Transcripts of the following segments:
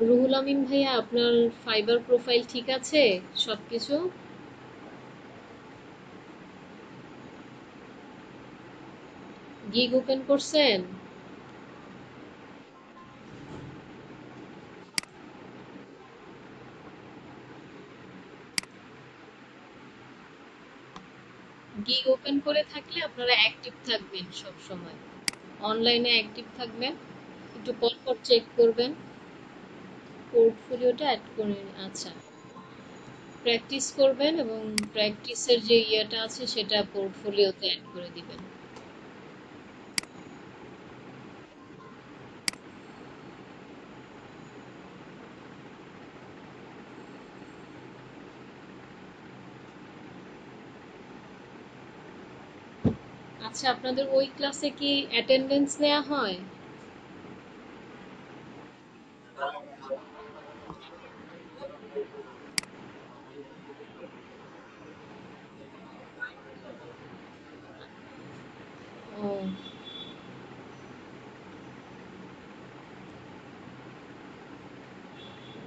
রুহুল আমিন ভাইয়া, আপনার fibre profile ঠিক আছে? সবকিছু গিগ ওপেন করছেন? গিগ ওপেন করে থাকলে আপনারা অ্যাক্টিভ থাকবেন সব সময়, অনলাইনে অ্যাক্টিভ থাকবেন, একটু পর পর চেক করবেন। পোর্টফোলিওটা অ্যাড করে আচ্ছা, প্র্যাকটিস করবেন এবং প্র্যাকটিসের যে ইয়েটা আছে সেটা পোর্টফোলিওতে অ্যাড করে দিবেন। আচ্ছা, আপনাদের ওই ক্লাসে কি অ্যাটেন্ডেন্স নেওয়া হয়? ও,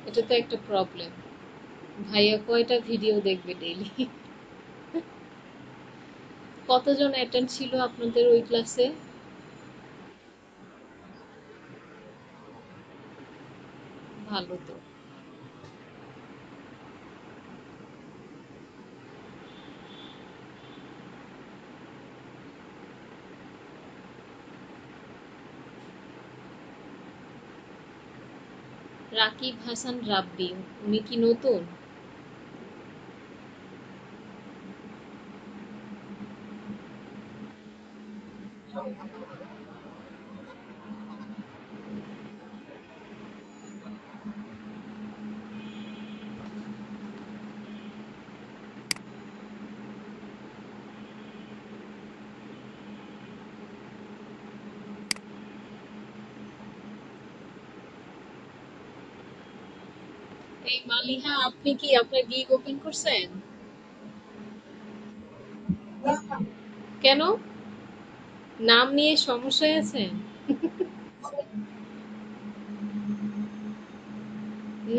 এটা তো একটা প্রবলেম। ভাইয়া কয়টা ভিডিও দেখবে ডেইলি? কতজন অ্যাটেন্ড ছিল আপনাদের ওই ক্লাসে? ভালো তো। রাকিব হাসান রাব্বি, উনি কি নতুন? এই মালিহা, আপনি কি আপনার গিগ ওপেন করছেন? কেন? নাম নিয়ে সমস্যায় আছেন?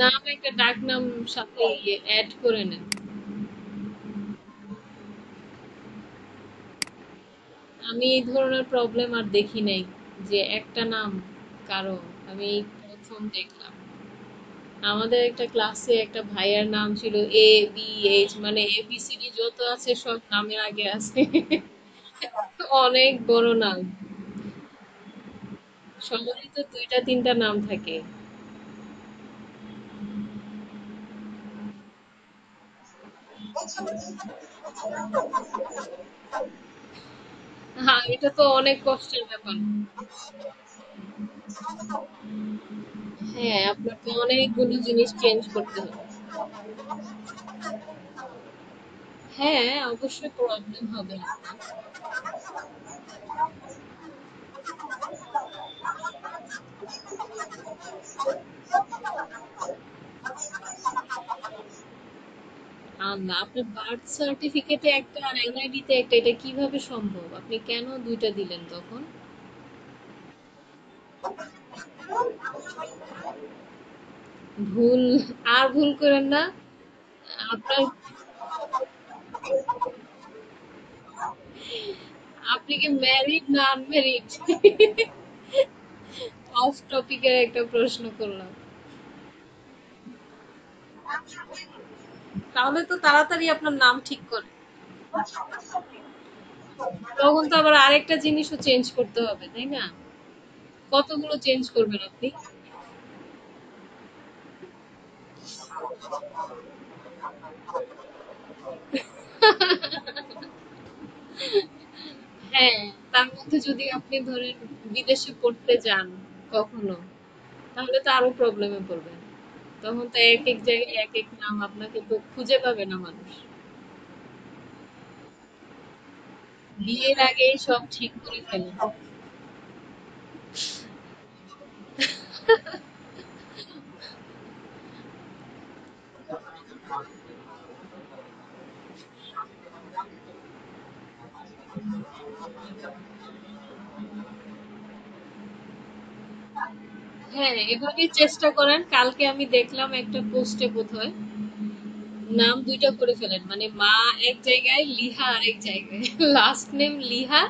নাম একটা ডাক নাম সাথে অ্যাড করে নেন। আমি এই ধরনের প্রবলেম আর দেখি নাই, যে একটা নাম কারো। আমি এই প্রথম দেখলাম। আমাদের একটা ক্লাসে একটা ভাইয়ার নাম ছিল ABH, মানে ABCD যত আছে সব নামের আগে আছে। অনেক বড় নাম। সবারই তো দুইটা তিনটা নাম থাকে। হ্যাঁ, এটা তো অনেক কষ্টের ব্যাপার। হ্যাঁ, আপনার তো অনেকগুলো জিনিস চেঞ্জ করতে হবে। হ্যাঁ, অবশ্যই প্রবলেম হবে আপনার। আর না, আপনার বার্থ সার্টিফিকেটে একটা আর এনআইডি তে একটা, এটা কিভাবে সম্ভব? আপনি কেন দুইটা দিলেন তখন? ভুল আর ভুল করেন না। আপনার, আপনি কি ম্যারিড না আনম্যারিড? অফ টপিকের একটা প্রশ্ন করলাম। তাহলে তো তাড়াতাড়ি আপনার নাম ঠিক করে। তখন তো আবার আরেকটা জিনিসও চেঞ্জ করতে হবে, তাই না? কতগুলো চেঞ্জ করবেন আপনি? হ্যাঁ, তার মধ্যে যদি আপনি ধরেন বিদেশে পড়তে যান কখনো, তাহলে তো আরো প্রবলেমে পড়বেন। তখন তো এক এক জায়গায় এক এক নাম, আপনাকে তো খুঁজে পাবে না মানুষ। বিয়ের আগেই সব ঠিক করে ফেলেন। হ্যাঁ, এভাবেই চেষ্টা করেন। কালকে আমি দেখলাম একটা পোস্টে বোধহয় নাম দুইটা করে ফেলেন, মানে মা এক জায়গায়, লিহা আরেক জায়গায়। লাস্ট নেম লিহা,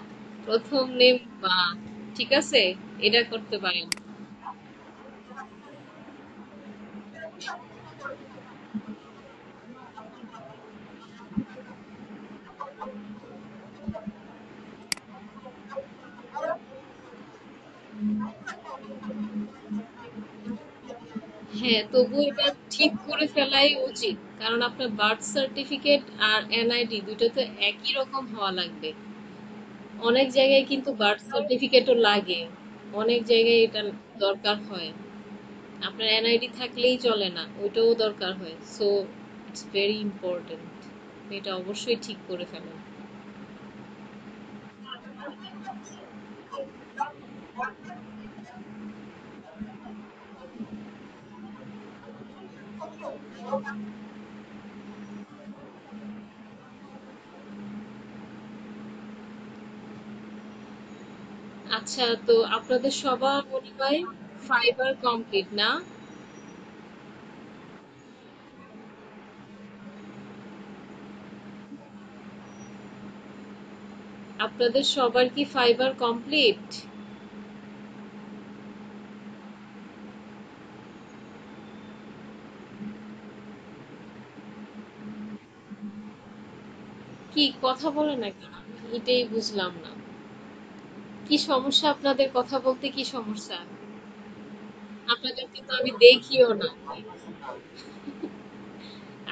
প্রথম নেম মা। ঠিক আছে, এটা করতে পারেন। হ্যাঁ, তবু এটা ঠিক করে ফেলাই উচিত, কারণ আপনার বার্থ সার্টিফিকেট আর এনআইডি দুটো তো একই রকম হওয়া লাগবে। অনেক জায়গায় কিন্তু বার্থ সার্টিফিকেটও লাগে, অনেক জায়গায় এটা দরকার হয়। আপনার এনআইডি থাকলেই চলে না, ওইটাও দরকার হয়। সো ইটস ভেরি ইম্পর্টেন্ট, এটা অবশ্যই ঠিক করে ফেলেন। আচ্ছা, তো আপনাদের সবার মনে হয় ফাইবার কমপ্লিট না? আপনাদের সবার কি ফাইবার কমপ্লিট? কি কথা বলে না কেন? এটাই বুঝলাম না। কি সমস্যা আপনাদের, কথা বলতে কি সমস্যা? আপনাদেরকে তো আমি দেখিও না,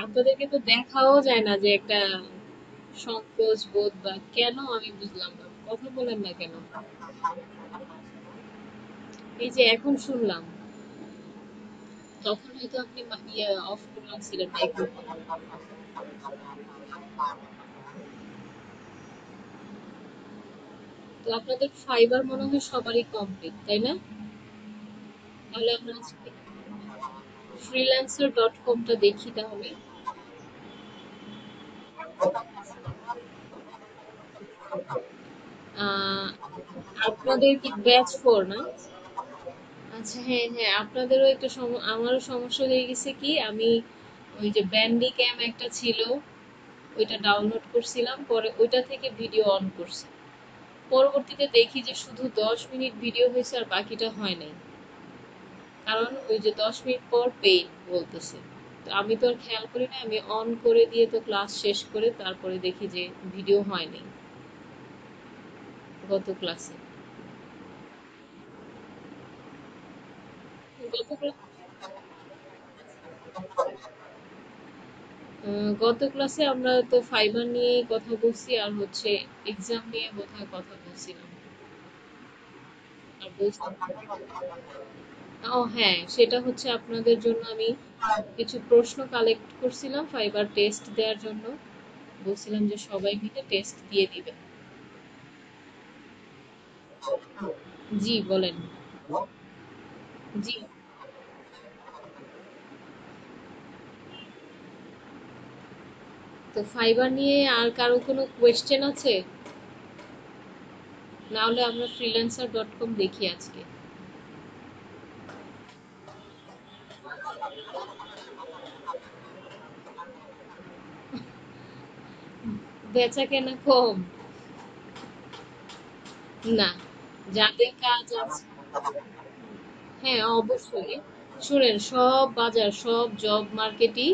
আপনাদেরকে তো দেখাও যায় না, যে একটা সংকোচ বোধ বা কেন, আমি বুঝলাম না, কথা বলেন না কেন? এই যে এখন শুনলাম, তখন হয়তো আপনি ইয়ে অফ করে রাখছিলেন মাইক্রোফোন। তো আপনাদের ফাইবার মনে হয় সবারই কমপ্লিট, তাই না? তাহলে আমরা আজকে freelancer.com-টা দেখি তাহলে। আহ, আপনাদের কি ব্যাচ 4 না? আচ্ছা, হ্যাঁ হ্যাঁ, আপনাদেরও একটা আমারও সমস্যা হয়ে গেছে কি, আমি ওই যে ব্যান্ডি ক্যাম একটা ছিল, ওইটা ডাউনলোড করছিলাম, পরে ওইটা থেকে ভিডিও অন করছি। পরবর্তীতে দেখি যে শুধু 10 মিনিট ভিডিও হয়েছে আর বাকিটা হয় নাই। কারণ ওই যে 10 মিনিট পর পেইড বলতেছে। তো আমি তো আর খেয়াল করি না, আমি অন করে দিয়ে তো ক্লাস শেষ করে তারপরে দেখি যে ভিডিও হয় নাই গত ক্লাসে। গত গত ক্লাসে আমরা তো ফাইবার নিয়েই কথা বলছি, আর হচ্ছে এক্সাম নিয়ে বোধহয় কথা বলছিলাম। আর ও হ্যাঁ, সেটা হচ্ছে আপনাদের জন্য আমি কিছু প্রশ্ন কালেক্ট করছিলাম ফাইবার টেস্ট দেওয়ার জন্য। বলছিলাম যে সবাই মিলে টেস্ট দিয়ে দিবেন। জি বলেন। জি, তো ফাইবার নিয়ে আর কারো কোনো কোয়েশ্চেন আছে? না হলে আমরা freelancer.com দেখি আজকে। বেচা কেনা কম? না, যাদের কাজ আছে। হ্যাঁ, অবশ্যই। শুনেন, সব বাজার, সব জব মার্কেটই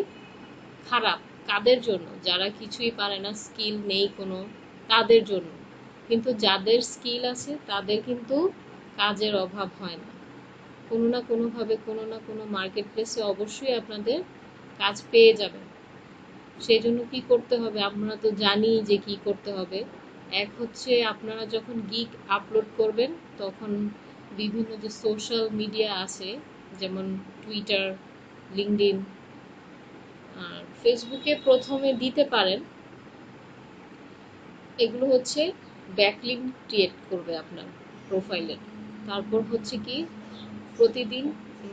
খারাপ। কাদের জন্য? যারা কিছুই পারে না, স্কিল নেই কোনো, তাদের জন্য। কিন্তু যাদের স্কিল আছে তাদের কিন্তু কাজের অভাব হয় না। কোনো না কোনোভাবে, কোনো না কোনো মার্কেট প্লেসে অবশ্যই আপনাদের কাজ পেয়ে যাবেন। সেই জন্য কি করতে হবে, আমরা তো জানি যে কি করতে হবে। এক হচ্ছে, আপনারা যখন গিগ আপলোড করবেন, তখন বিভিন্ন যে সোশ্যাল মিডিয়া আছে, যেমন টুইটার, লিঙ্কডইন আর ফেসবুকে প্রথমে দিতে পারেন। এগুলো হচ্ছে ব্যাকলিঙ্ক ক্রিয়েট করবে আপনার প্রোফাইলের। তারপর হচ্ছে কি, প্রতিদিন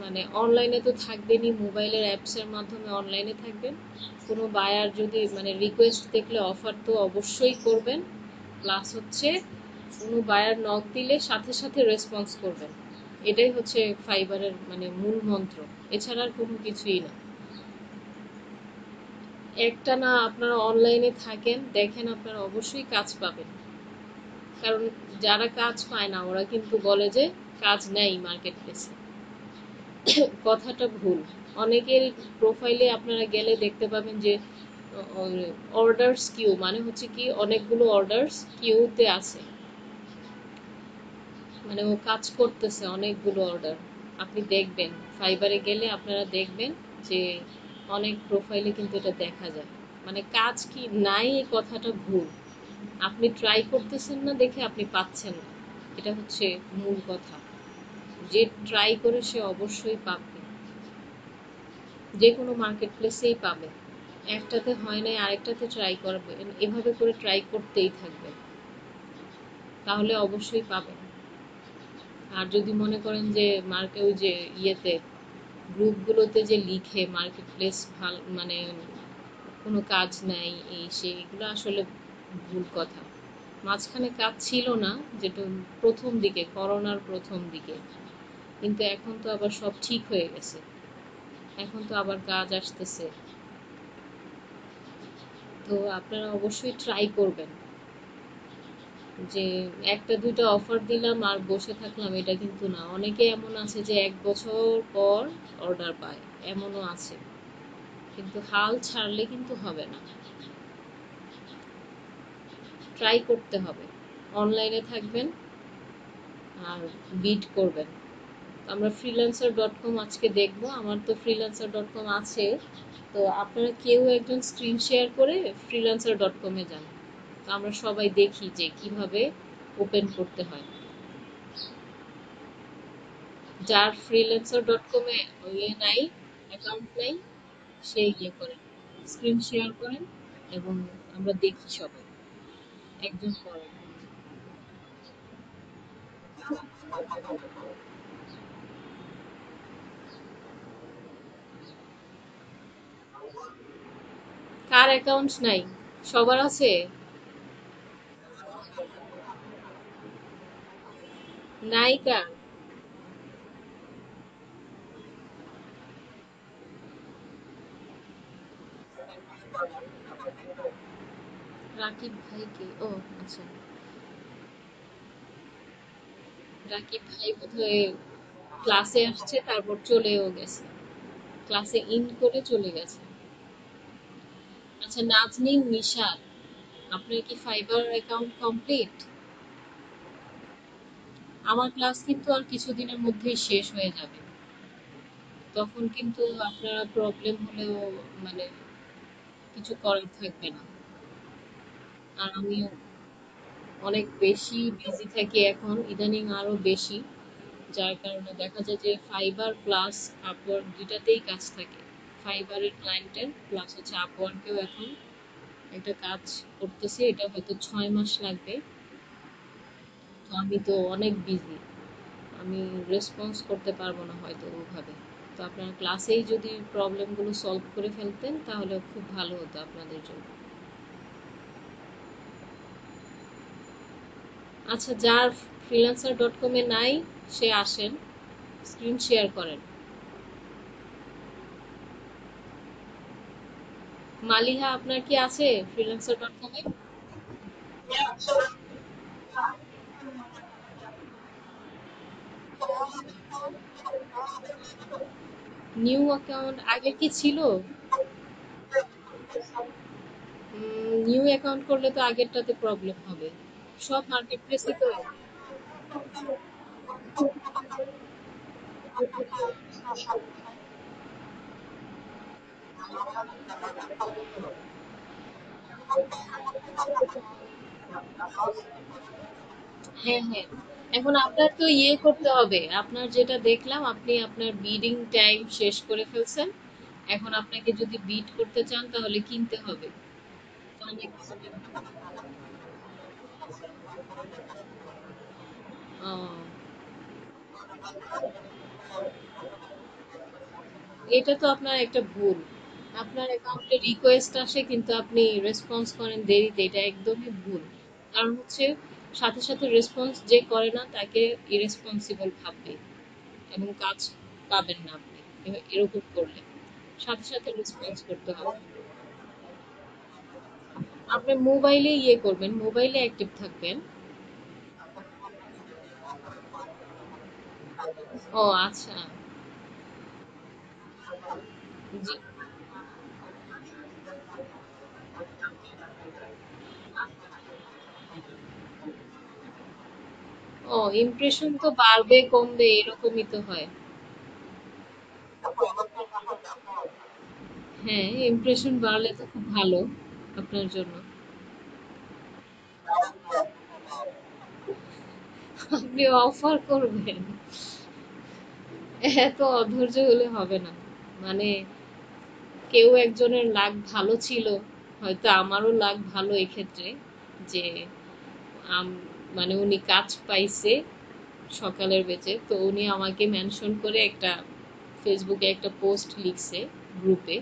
মানে অনলাইনে তো থাকবেনই, মোবাইলের অ্যাপসের মাধ্যমে অনলাইনে থাকবেন। কোনো বায়ার যদি মানে রিকোয়েস্ট দেখলে অফার তো অবশ্যই করবেন। প্লাস হচ্ছে কোনো বায়ার নক দিলে সাথে সাথে রেসপন্স করবেন। এটাই হচ্ছে ফাইবারের মানে মূল মন্ত্র, এছাড়া আর কোনো কিছুই না। একটা না আপনারা অনলাইনে থাকেন, দেখেন আপনারা অবশ্যই কাজ পাবেন। কারণ যারা কাজ পায় না ওরা কিন্তু বলে যে কাজ নেই মার্কেট প্লেসে। কথাটা ভুল। অনেকের প্রোফাইলে আপনারা গেলে দেখতে পাবেন যে অর্ডারস কিউ মানে হচ্ছে কি অনেকগুলো অর্ডারস কিউতে আছে, মানে ও কাজ করতেছে অনেকগুলো অর্ডার। আপনি দেখবেন ফাইবারে গেলে আপনারা দেখবেন যে অনেক প্রোফাইলে কিন্তু এটা দেখা যায়। মানে কাজ কি নাই এই কথাটা ভুল। আপনি ট্রাই করতেছেন না দেখে আপনি পাচ্ছেন না, এটা হচ্ছে মূল কথা। যে ট্রাই করে সে অবশ্যই পাবে, যে কোনো মার্কেট প্লেসেই পাবে। একটাতে হয় নাই আরেকটাতে ট্রাই করবেন, এভাবে করে ট্রাই করতেই থাকবেন, তাহলে অবশ্যই পাবেন। আর যদি মনে করেন যে ওই যে ইয়েতে গ্রুপগুলোতে যে লিখে মার্কেট প্লেস ভালো মানে কোনো কাজ নাই এই সেই, এগুলো আসলে ভুল কথা। মাঝখানে কাজ ছিল না, যেটা প্রথম দিকে করোনার প্রথম দিকে, কিন্তু এখন তো আবার সব ঠিক হয়ে গেছে, এখন তো আবার কাজ আসতেছে। তো আপনারা অবশ্যই ট্রাই করবেন। যে একটা দুইটা অফার দিলাম আর বসে থাকলাম এটা কিন্তু না, অনেকে এমন আছে যে 1 বছর পর অর্ডার পায়, এমনও আছে। কিন্তু হাল ছাড়লে কিন্তু হবে না, ট্রাই করতে হবে, অনলাইনে থাকবেন আর বিড করবেন। আমরা freelancer.com আজকে দেখবো, আমার তো freelancer.com আছে। তো আপনারা কেউ একজন স্ক্রিন শেয়ার করে freelancer.com এ যান, তো আমরা সবাই দেখি যে কিভাবে ওপেন করতে হয়। যার freelancer.com এ ইয়ে নাই, অ্যাকাউন্ট নাই, সে ইয়ে করেন, স্ক্রিন শেয়ার করেন এবং আমরা দেখি সবাই একজন পর একজন। কার অ্যাকাউন্ট নাই? সবার আছে। নাই কার? রাকিব ভাই কে? ও আচ্ছা, রাকিব ভাই বোধহয় ক্লাসে আসছে তারপর চলেও গেছে, ক্লাসে ইন করে চলে গেছে। আচ্ছা, নাজনীন নিশাদ, আপনার কি ফাইবার অ্যাকাউন্ট কমপ্লিট? আমার ক্লাস কিন্তু আর কিছুদিনের মধ্যেই শেষ হয়ে যাবে, তখন কিন্তু আপনারা প্রবলেম হলেও মানে কিছু করার থাকবে না। আর আমিও অনেক বেশি বিজি থাকি এখন, ইদানিং আরো বেশি, যার কারণে দেখা যায় যে ফাইবার প্লাস আপওয়ার্ক দুইটাতেই কাজ থাকে। ফাইবারের ক্লায়েন্টের প্লাস হচ্ছে আপওয়ার্কেও এখন একটা কাজ করতেছি, এটা হয়তো 6 মাস লাগবে। তো আমি তো অনেক বিজি, আমি রেসপন্স করতে পারবো না হয়তো ওভাবে। তো আপনার ক্লাসেই যদি প্রবলেমগুলো সলভ করে ফেলতেন তাহলে খুব ভালো হতো আপনাদের জন্য। আচ্ছা, যার freelancer.com এ নাই সে আসেন, স্ক্রিন শেয়ার করেন। মালিহা, আপনার কি আছে freelancer.com এ? নিউ অ্যাকাউন্ট আগে কি ছিল? নিউ অ্যাকাউন্ট করলে তো আগেরটাতে প্রবলেম হবে। সব মার্কেট প্লেসে তো। হ্যাঁ, হ্যাঁ। এখন আপনার তো ইয়ে করতে হবে, আপনার যেটা দেখলাম আপনি আপনার বিডিং টাইম শেষ করে ফেলছেন, এখন আপনাকে যদি বিট করতে চান তাহলে কিনতে হবে। অনেক আহ, এটা তো আপনার একটা ভুল। আপনার অ্যাকাউন্টে রিকোয়েস্ট আসে কিন্তু আপনি রেসপন্স করেন দেরিতে, এটা একদমই ভুল। কারণ হচ্ছে সাথে সাথে রেসপন্স যে করে না তাকে ইরেসপন্সিবল ভাববে। এবং কাজ পাবেন না আপনি এরকম করলে। সাথে সাথে রেসপন্স করতে হবে। আপনি মোবাইলে ইয়ে করবেন, মোবাইলে অ্যাক্টিভ থাকবেন। ও আচ্ছা। জি। ও, ইমপ্রেশন তো বাড়বে কমবে এরকমই তো হয়। হ্যাঁ, ইমপ্রেশন বাড়লে তো খুব ভালো আপনার জন্য। আপনি অফার করবেন? এত অধৈর্য হলে হবে না। মানে কেউ একজনের লাক ভালো ছিল, হয়তো আমারও লাক ভালো এক্ষেত্রে, যে মানে উনি কাজ পাইছে সকালের বেচে, তো উনি আমাকে মেনশন করে একটা ফেসবুকে একটা পোস্ট লিখছে গ্রুপে।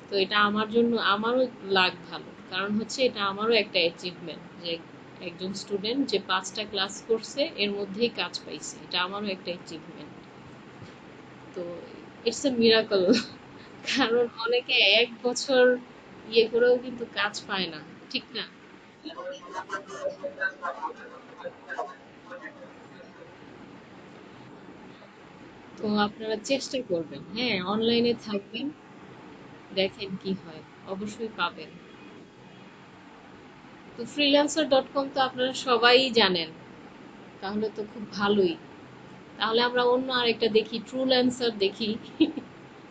তো এটা আমার জন্য আমারও লাক ভালো, কারণ হচ্ছে এটা আমারও একটা অ্যাচিভমেন্ট যে একজন স্টুডেন্ট যে 5টা ক্লাস করছে এর মধ্যেই কাজ পাইছে, এটা আমারও একটা অ্যাচিভমেন্ট। তো ইটস এ মিরাকল। কারণ অনেকে 1 বছর ইয়ে করেও কিন্তু কাজ পায় না, ঠিক না? তো আপনারা চেষ্টা করবেন, হ্যাঁ, অনলাইনে থাকবেন, দেখেন কি হয়, অবশ্যই পাবেন। তো freelancer.com তো আপনারা সবাই জানেন, তাহলে তো খুব ভালোই। তাহলে আমরা অন্য আরেকটা দেখি, ট্রুল্যান্সার দেখি।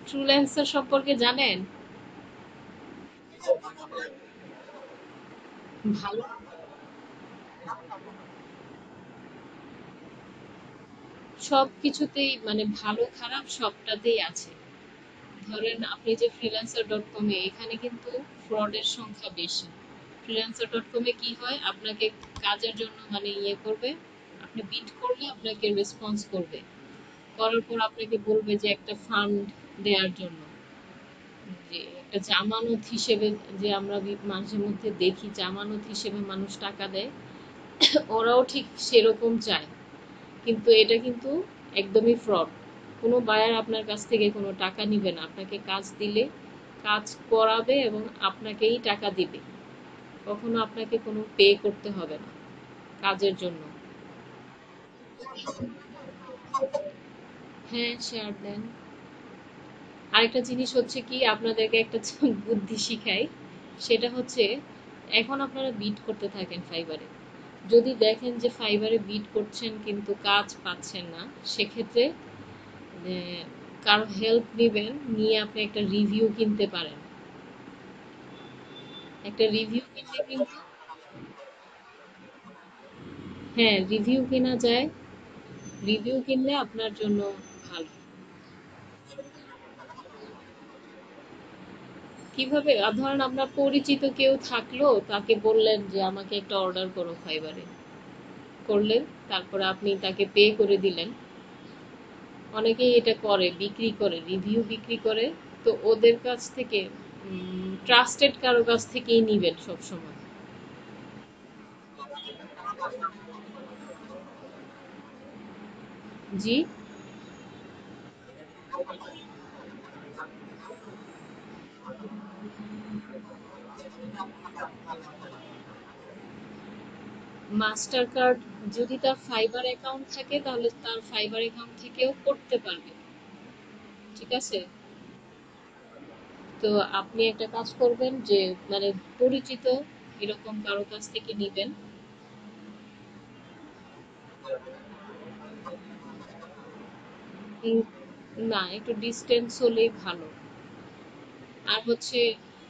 ট্রুল্যান্সার সম্পর্কে জানেন? ভালো, সবকিছুতেই মানে ভালো খারাপ সবটাতেই আছে। ধরেন আপনি যে freelancer.com এ, এখানে কিন্তু ফ্রডের সংখ্যা বেশি। freelancer.com এ কি হয়, আপনাকে কাজের জন্য মানে ইয়ে করবে, আপনি বিড করলে আপনাকে রেসপন্স করবে, করার পর আপনাকে বলবে যে একটা ফান্ড দেওয়ার জন্য, যে একটা জামানত হিসেবে, যে আমরা মাঝে মধ্যে দেখি জামানত হিসেবে মানুষ টাকা দেয়, ওরাও ঠিক সেরকম চায়। কিন্তু এটা কিন্তু একদমই ফ্রড। কোনো বায়ার আপনার কাছ থেকে কোনো টাকা নিবে না, আপনাকে কাজ দিলে কাজ করাবে এবং আপনাকেই টাকা দিবে, কখনো আপনাকে কোনো পে করতে হবে না কাজের জন্য। হ্যাঁ, শেয়ার দেন। আরেকটা জিনিস হচ্ছে কি, আপনাদেরকে একটা বুদ্ধি শিখাই, সেটা হচ্ছে এখন আপনারা বিড করতে থাকেন ফাইবারে। যদি দেখেন যে ফাইবারে বিড করছেন কিন্তু কাজ পাচ্ছেন না, সেক্ষেত্রে কারো হেল্প নেবেন, নিয়ে আপনি একটা রিভিউ কিনতে পারেন। একটা রিভিউ কিনলে কিন্তু, হ্যাঁ, রিভিউ কেনা যায়। রিভিউ কিনলে আপনার জন্য ভালো। কিভাবে? ধরেন আপনার পরিচিত কেউ থাকলো, তাকে বললেন যে আমাকে একটা অর্ডার করো ফাইবারে, করলেন, তারপরে আপনি তাকে পে করে দিলেন। অনেকেই এটা করে, বিক্রি করে, রিভিউ বিক্রি করে। তো ওদের কাছ থেকে, ট্রাস্টেড কারো কাছ থেকেই নিবেন সব সময়। জি। মাস্টার কার্ড, যদি তার ফাইবার অ্যাকাউন্ট থাকে তাহলে তার ফাইবার অ্যাকাউন্ট থেকেও করতে পারবে, ঠিক আছে? তো আপনি একটা কাজ করবেন যে মানে পরিচিত এরকম কারো কাছ থেকে নিবেন। উম, না, একটু ডিস্টেন্স হলেই ভালো। আর হচ্ছে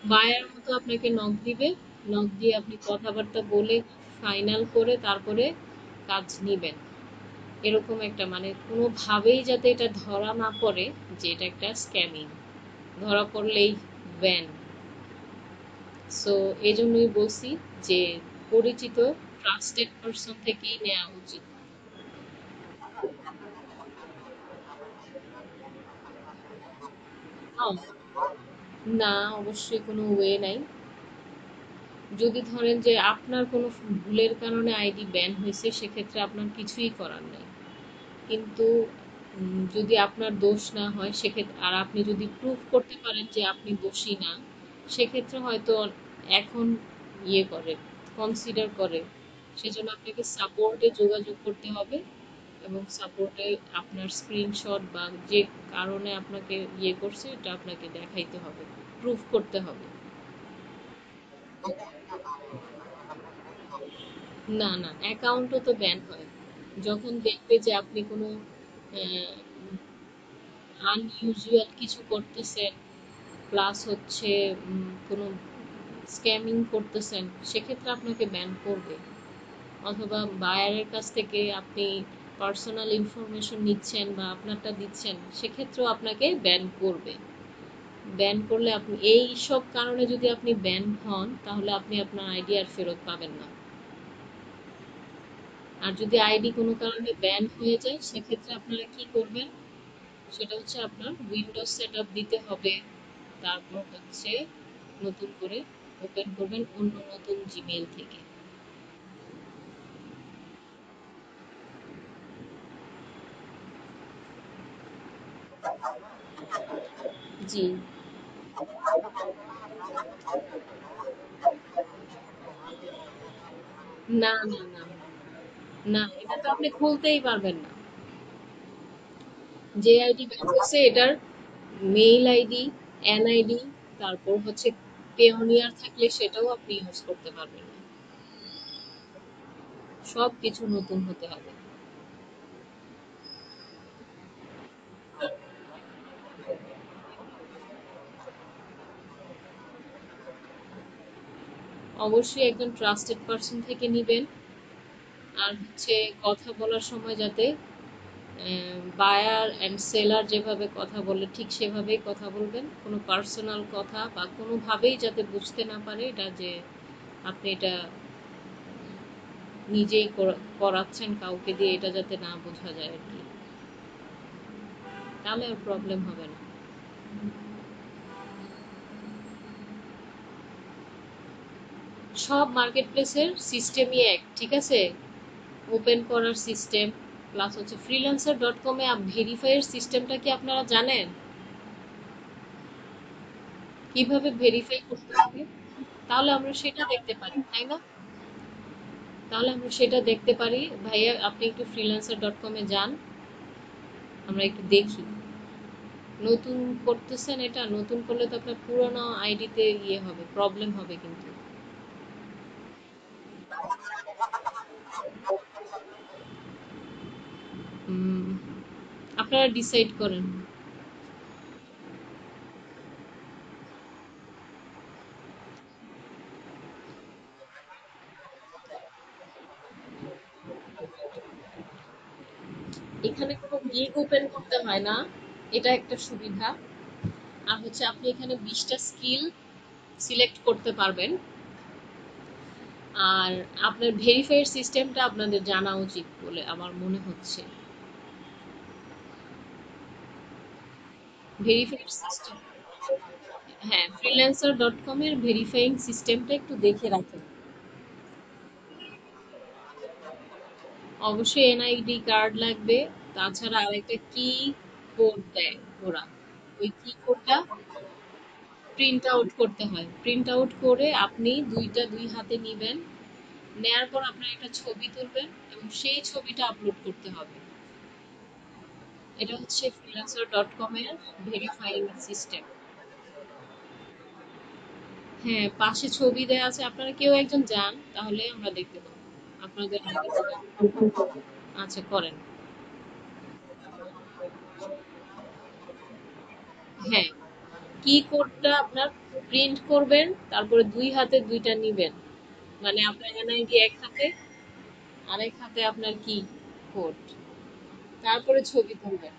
বায়ার মতো আপনাকে নক দিবে, নক দিয়ে আপনি কথাবার্তা বলে ফাইনাল করে তারপরে কাজ নিবেন। এরকম একটা মানে কোনোভাবেই যাতে এটা ধরা না পড়ে যে এটা একটা স্ক্যামিং, ধরা পড়লেই ব্যান। সো এই জন্যই বলছি যে পরিচিত ট্রাস্টেড পারসন থেকেই নেওয়া উচিত। আহ, না, অবশ্যই কোনো ওয়ে নাই। যদি ধরেন যে আপনার কোনো ভুলের কারণে আইডি ব্যান হয়েছে, সেক্ষেত্রে আপনার কিছুই করার নাই। কিন্তু যদি আপনার দোষ না হয় সেক্ষেত্রে, আর আপনি যদি প্রুভ করতে পারেন যে আপনি দোষী না, সেক্ষেত্রে হয়তো এখন করে, কনসিডার করে। সেজন্য আপনাকে সাপোর্টে যোগাযোগ করতে হবে, এবং সাপোর্টে আপনার স্ক্রিনশট বা যে কারণে আপনাকে করছে এটা আপনাকে দেখাইতে হবে, প্রুফ করতে হবে। না না, অ্যাকাউন্টও তো ব্যান হয় যখন দেখবে যে আপনি কোনো আনইউজুয়াল কিছু করতেছেন, প্লাস হচ্ছে কোনো স্ক্যামিং করতেছেন, সেক্ষেত্রে আপনাকে ব্যান করবে। অথবা বায়ারের কাছ থেকে আপনি পার্সোনাল ইনফরমেশন নিচ্ছেন বা আপনারটা দিচ্ছেন, সেক্ষেত্রেও আপনাকে ব্যান করবে। ব্যান করলে আপনি এই সব কারণে যদি আপনি ব্যান হন, তাহলে আপনি আপনার আইডি আর ফেরত পাবেন না। আর যদি আইডি কোনো কারণে ব্যান হয়ে যায়, সেক্ষেত্রে আপনারা কি করবেন, সেটা হচ্ছে আপনার উইন্ডোজ সেটআপ দিতে হবে। তারপর হচ্ছে নতুন করে ওপেন করবেন অন্য নতুন জিমেইল থেকে। জি। না না না না, এটা তো আপনি খুলতেই পারবেন না। যে আইডি ব্যান হচ্ছে এটার মেইল আইডি, এনআইডি, তারপর হচ্ছে পেওনিয়ার থাকলে সেটাও আপনি ইউজ করতে পারবেন না। সব কিছু নতুন হতে হবে। অবশ্যই একজন ট্রাস্টেড পারসন থেকে নিবেন। আর হচ্ছে কথা বলার সময় যাতে বায়ার অ্যান্ড সেলার যেভাবে কথা বলে ঠিক সেভাবেই কথা বলবেন। কোনো পার্সোনাল কথা বা কোনোভাবেই যাতে বুঝতে না পারে এটা যে আপনি এটা নিজেই করাচ্ছেন কাউকে দিয়ে, এটা যাতে না বোঝা যায় আর কি। তাহলে আর প্রবলেম হবে না। সব মার্কেট প্লেসের সিস্টেমই এক, ঠিক আছে? ওপেন করার সিস্টেম, প্লাস হচ্ছে ফ্রিল্যান্সার ডট কমে ভেরিফাইয়ের সিস্টেমটা কি আপনারা জানেন? কিভাবে ভেরিফাই করতে হবে? তাহলে আমরা সেটা দেখতে পারি, তাই না? তাহলে আমরা সেটা দেখতে পারি। ভাইয়া আপনি একটু ফ্রিল্যান্সার ডট কমে যান, আমরা একটু দেখি। নতুন করতেছেন, এটা নতুন করলে তো আপনার পুরোনো আইডিতে হবে, প্রবলেম হবে কিন্তু। উম, আপনারা ডিসাইড করেন। এখানে কোনো গিগ ওপেন করতে হয় না, এটা একটা সুবিধা। আর হচ্ছে আপনি এখানে 20টা স্কিল সিলেক্ট করতে পারবেন। আর আপনার ভেরিফাইড সিস্টেমটা আপনাদের জানা উচিত বলে আমার মনে হচ্ছে। ভেরিফাইড সিস্টেম, হ্যাঁ, ফ্রিল্যান্সার ডট কম এর ভেরিফাইং সিস্টেমটা একটু দেখে রাখেন। অবশ্যই এনআইডি কার্ড লাগবে। তাছাড়া আরেকটা কি কোড দেয় ওরা, ওই কি কোডটা প্রিন্ট আউট করতে হয়। প্রিন্ট আউট করে আপনি দুই হাতে নিবেন। নেয়ার পর আপনার একটা ছবি তুলবেন এবং সেই ছবিটা আপলোড করতে হবে। এটা হচ্ছে ফ্রিল্যান্সার ডট কম এর ভেরিফাইং সিস্টেম। হ্যাঁ, পাশে ছবি দেয়া আছে, আপনারা কেউ একজন যান, তাহলে আমরা দেখতে পাবো আপনাদের আইডিটা। আচ্ছা, করেন। হ্যাঁ, কি কোডটা আপনার প্রিন্ট করবেন, তারপরে দুই হাতে দুইটা নিবেন। মানে আপনার এনআইডি এক হাতে, আরেক হাতে আপনার কি কোড, তারপরে ছবি তুলবেন।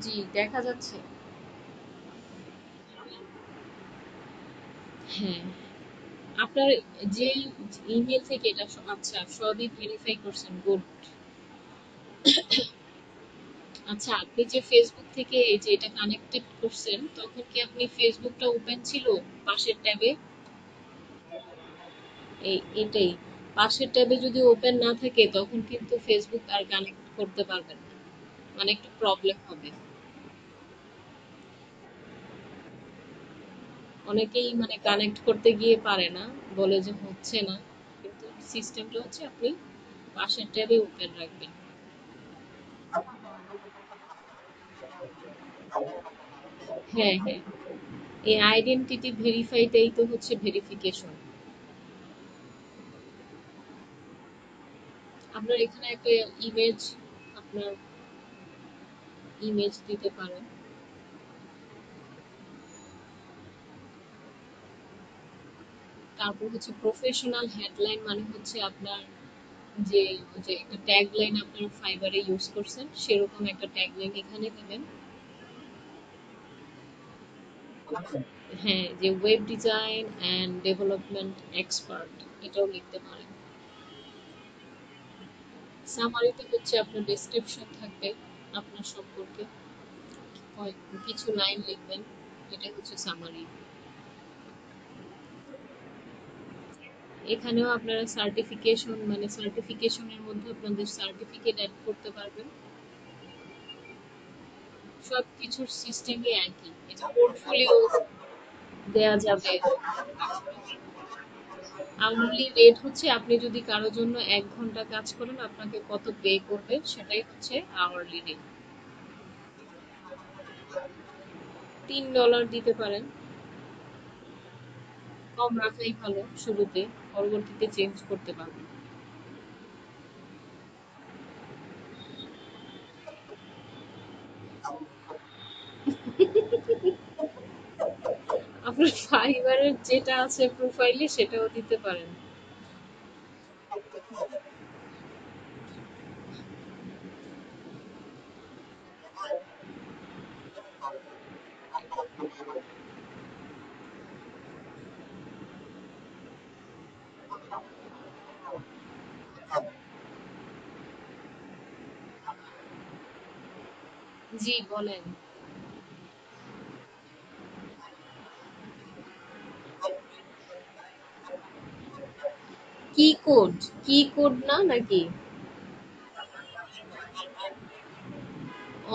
জি, দেখা যাচ্ছে। হ্যাঁ, আপনার যে ইমেল থেকে এটা আচ্ছা, সবই ভেরিফাই করছেন, গুড। আচ্ছা, আপনি যে ফেসবুক থেকে এই যে এটা কানেক্টেড করছেন, তখন কি আপনি ফেসবুকটা ওপেন ছিল পাশের ট্যাবে? এটাই, পাশের ট্যাবে যদি ওপেন না থাকে তখন কিন্তু ফেসবুক আর কানেক্ট করতে পারবেন না, মানে একটু প্রবলেম হবে। অনেকেই মানে কানেক্ট করতে গিয়ে পারে না, বলে যে হচ্ছে না, কিন্তু সিস্টেমটা হচ্ছে আপনি পাশের ট্যাবে ওপেন রাখবেন। হ্যাঁ, হ্যাঁ, এই আইডেন্টিটি ভেরিফাইটাই তো হচ্ছে ভেরিফিকেশন। আপনার এখানে একটা ইমেজ, আপনার ইমেজ দিতে পারেন। তারপর হচ্ছে প্রফেশনাল হেডলাইন, মানে হচ্ছে আপনার যে যে একটা ট্যাগলাইন আপনার ফাইবারে ইউজ করছেন সেরকম একটা ট্যাগলাইন এখানে দিবেন। হ্যাঁ, যে web design and development expert, এটাও লিখতে পারেন। সামারিতে হচ্ছে আপনার ডেসক্রিপশন থাকবে আপনার সম্পর্কে, কিছু লাইন লিখবেন, এটা হচ্ছে সামারি। এখানেও আপনারা সার্টিফিকেশন, মানে সার্টিফিকেশনের মধ্যে আপনাদের সার্টিফিকেট অ্যাড করতে পারবেন। সবকিছুর সিস্টেমই একই, এটা পোর্টফোলিও দেয়া যাবে। আওয়ারলি রেট হচ্ছে আপনি যদি কারোর জন্য 1 ঘন্টা কাজ করেন আপনাকে কত পে করবে, সেটাই হচ্ছে আওয়ারলি রেট। $3 দিতে পারেন, কম রাখাই ভালো শুরুতে, পরবর্তীতে চেঞ্জ করতে পারবেন। আপনার ফাইবারের যেটা আছে প্রোফাইলে সেটাও দিতে পারেন। জি, বলেন। কি কোড? কি কোড না নাকি?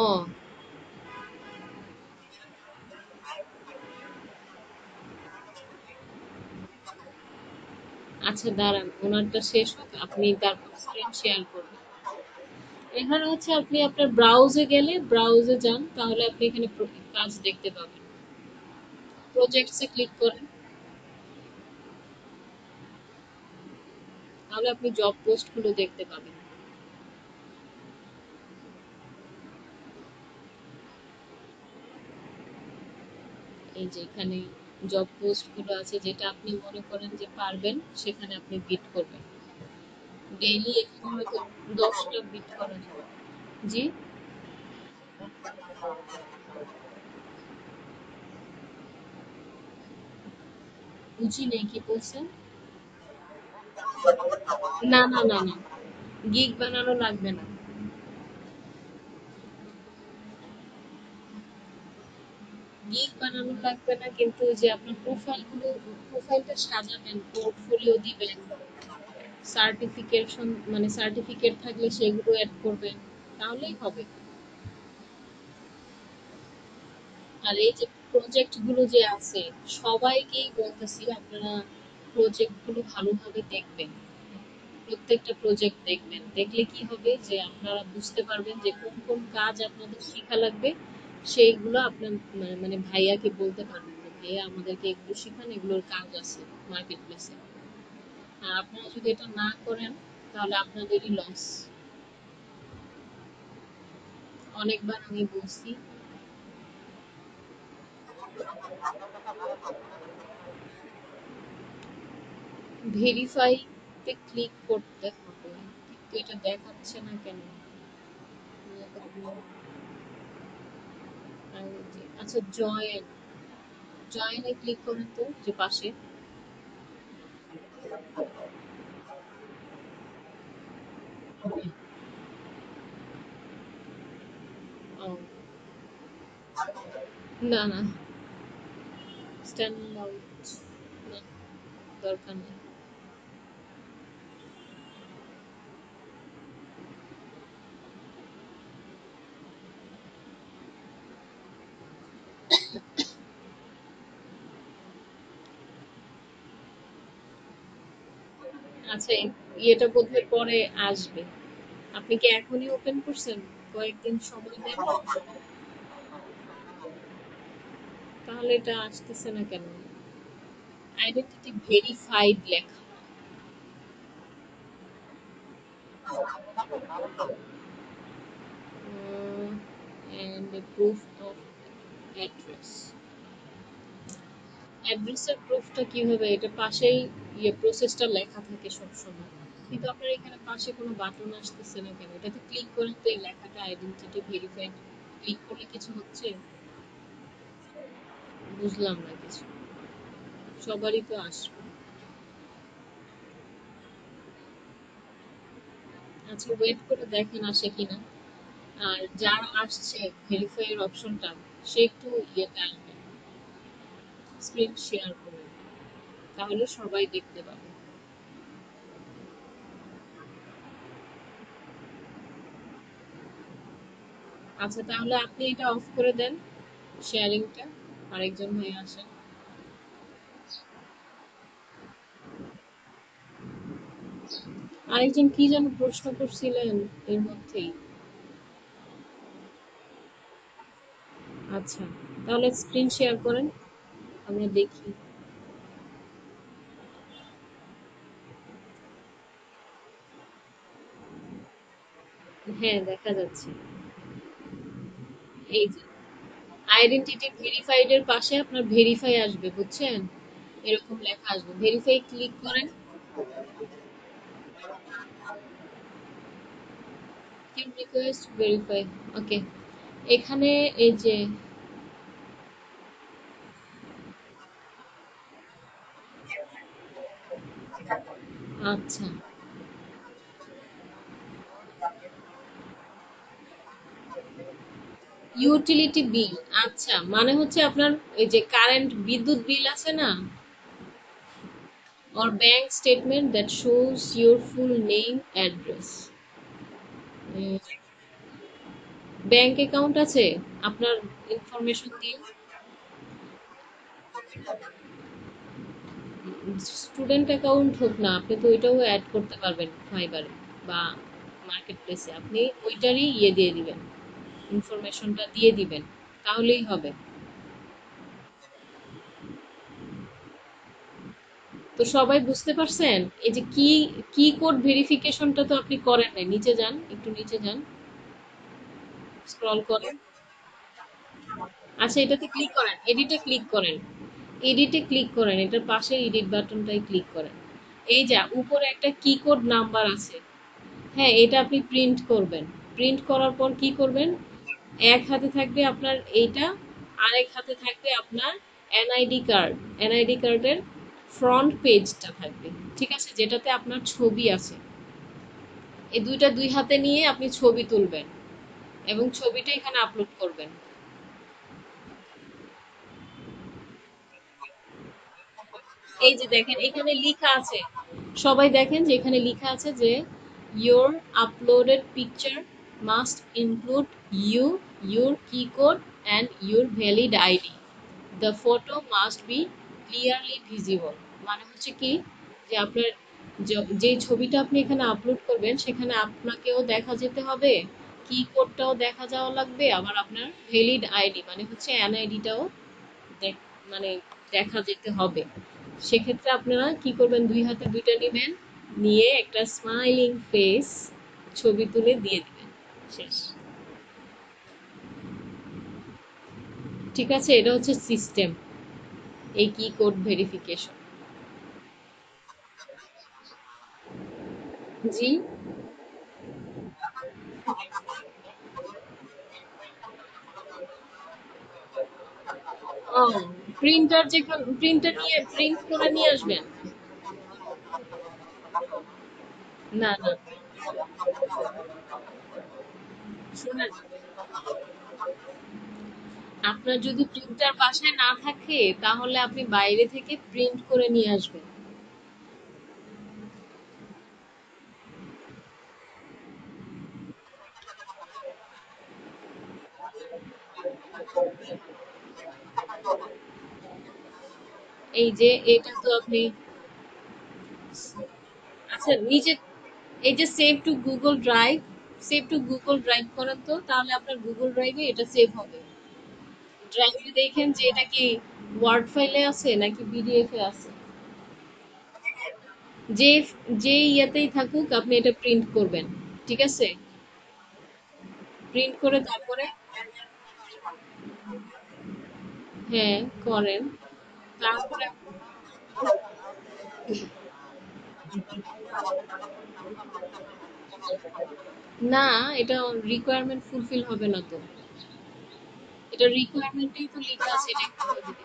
ও, আচ্ছা, দাঁড়ান ওনারটা শেষ হোক, আপনি তারপর স্ক্রিন শেয়ার করবেন। এখানে হচ্ছে আপনি আপনার ব্রাউজে গেলে, ব্রাউজে যান, তাহলে আপনি এখানে কাজ দেখতে পাবেন। প্রজেক্টসে ক্লিক করেন, তাহলে আপনি জব পোস্ট গুলো দেখতে পাবেন। এই যে এখানে জব পোস্ট গুলো আছে, যেটা আপনি মনে করেন যে পারবেন সেখানে আপনি বিট করবেন। ডেইলি এখানে হয়তো 10টা বিট করা যাবে। জি, বুঝি নেই কি বলছেন। না, না, না, না, গিগ বানানো লাগবে না। গিগ বানানো লাগবে না, কিন্তু ওই যে আপনার প্রোফাইলটা সাজাবেন, পোর্টফোলিও দিবেন, সার্টিফিকেশন, মানে সার্টিফিকেট থাকলে সেগুলো অ্যাড করবেন, তাহলেই হবে। আর এই যে প্রজেক্ট গুলো যে আছে, সবাইকেই বলতেছি আপনারা প্রজেক্ট গুলো ভালোভাবে দেখবেন। প্রত্যেকটা প্রজেক্ট দেখবেন, দেখলে কি হবে যে আপনারা বুঝতে পারবেন যে কোন কোন কাজ আপনাদের শেখা লাগবে। সেইগুলো আপনার মানে ভাইয়াকে বলতে পারবেন যে ভাইয়া আমাদেরকে এগুলো শেখান, এগুলোর কাজ আছে মার্কেট প্লেসে। আর আপনারা যদি এটা না করেন তাহলে আপনাদেরই লস। অনেকবার আমি বলছি। ভেরিফাই তে ক্লিক করতে হবে, কিন্তু এটা দেখাচ্ছে না কেন? আচ্ছা, জয়েন, জয়েনে ক্লিক করেন তো, যে পাশে। না না, স্ট্যান্ড আউট না, দরকার নেই। আচ্ছা, ইয়েটা বোধহয় পরে আসবে। আপনি কি এখনই ওপেন করছেন? কয়েকদিন সময় দেন। তাহলে এটা আসতেছে না কেন? আইডেন্টিটি ভেরিফাইড লেখা। And proof of address. অ্যাড্রেসের প্রুফটা কিভাবে? এটা পাশেই ইয়ে প্রসেসটা লেখা থাকে সবসময়। কিন্তু আপনার এখানে পাশে কোনো বাটন আসতেছে না কেন? এটাতে ক্লিক করেন তো এই লেখাটা আইডেন্টিটি ভেরিফাইড। ক্লিক করলে কিছু হচ্ছে? বুঝলাম না কিছু। সবারই তো আসবে। আচ্ছা, ওয়েট করে দেখেন আসে কিনা। আর যার আসছে ভেরিফাই এর অপশনটা, সে একটু ইয়েটা স্ক্রিন শেয়ার করবে, তাহলে সবাই দেখতে পাবে। আচ্ছা, তাহলে আপনি এটা অফ করে দেন, শেয়ারিংটা। আরেকজন ভাই আসেন। আরেকজন কি যেন প্রশ্ন করছিলেন এর মধ্যেই। আচ্ছা, তাহলে স্ক্রিন শেয়ার করেন, আমরা দেখি। হ্যাঁ, দেখা যাচ্ছে। এই যে আইডেন্টিটি ভেরিফাইড এর পাশে আপনার ভেরিফাই আসবে, বুঝছেন? এরকম লেখা আসবে, ভেরিফাই ক্লিক করেন। কিউ রিকোয়েস্ট ভেরিফাই। ওকে, এখানে এই যে আচ্ছা, ইউটিলিটি বিল। আচ্ছা, মানে হচ্ছে আপনার এই যে কারেন্ট বিদ্যুৎ বিল আছে না, or bank statement that shows your full name, address. Bank account আছে আপনার ইনফরমেশন দিয়ে? স্টুডেন্ট অ্যাকাউন্ট হোক না, আপনি তো ওইটাও অ্যাড করতে পারবেন ফাইবারে বা মার্কেট প্লেসে। আপনি ওইটারই ইয়ে দিয়ে দিবেন, ইনফরমেশনটা দিয়ে দিবেন, তাহলেই হবে। তো সবাই বুঝতে পারছেন? এই যে কি কি কোড ভেরিফিকেশনটা তো আপনি করেন নাই। নিচে যান, একটু নিচে যান, স্ক্রল করেন। আচ্ছা, এটাতে ক্লিক করেন, এডিটে ক্লিক করেন, এডিটে ক্লিক করেন, এটার পাশে এডিট বাটনটাই ক্লিক করেন। এই যে উপরে একটা কি কোড নাম্বার আছে। হ্যাঁ, এটা আপনি প্রিন্ট করবেন। প্রিন্ট করার পর কি করবেন? এক হাতে থাকবে আপনার এইটা, আরেক হাতে থাকবে আপনার এনআইডি কার্ড। এনআইডি কার্ডের ফ্রন্ট পেজটা থাকবে, ঠিক আছে, যেটাতে আপনার ছবি আছে। এই দুইটা দুই হাতে নিয়ে আপনি ছবি তুলবেন এবং ছবিটা এখানে আপলোড করবেন। এই যে দেখেন এখানে লিখা আছে, সবাই দেখেন যে এখানে লিখা আছে যে your uploaded picture must include you, your key code and your valid ID. The photo must be clearly visible. মানে হচ্ছে কি, যে আপনার যে ছবিটা আপনি এখানে আপলোড করবেন সেখানে আপনাকেও দেখা যেতে হবে, কি কোডটাও দেখা যাওয়া লাগবে, আবার আপনার ভ্যালিড আইডি মানে হচ্ছে এনআইডিটাও মানে দেখা যেতে হবে। সেক্ষেত্রে আপনারা কি করবেন? দুই হাতে দুইটা নেবেন, নিয়ে একটা স্মাইলিং ফেস ছবি তুলে দিয়ে দিবেন। শেষ। ঠিক আছে, এটা হচ্ছে সিস্টেম, এই কি কোড ভেরিফিকেশন। জি। ও, প্রিন্টার, যেখানে প্রিন্টার নিয়ে প্রিন্ট করে নিয়ে আসবেন। না না, শুনেন, আপনার যদি প্রিন্টার বাসায় না থাকে তাহলে আপনি বাইরে থেকে প্রিন্ট করে নিয়ে আসবেন। এই যে এটা তো আপনি, আচ্ছা নিচে এই যে save two Google drive, save two Google drive করেন তো, তাহলে আপনার গুগল ড্রাইভে এটা সেভ হবে। ড্রাইভে দেখেন যে এটা কি ওয়ার্ড ফাইলে আছে নাকি পিডিএফ এ আছে। যে যে ইয়াতেই থাকুক আপনি এটা প্রিন্ট করবেন, ঠিক আছে? প্রিন্ট করে তারপরে, হ্যাঁ করেন, তারপরে না, এটা রিকোয়ারমেন্ট ফুলফিল হবে না তো, এটা রিকোয়ারমেন্টেই তো লেখা আছে এটা একটু করে দিতে।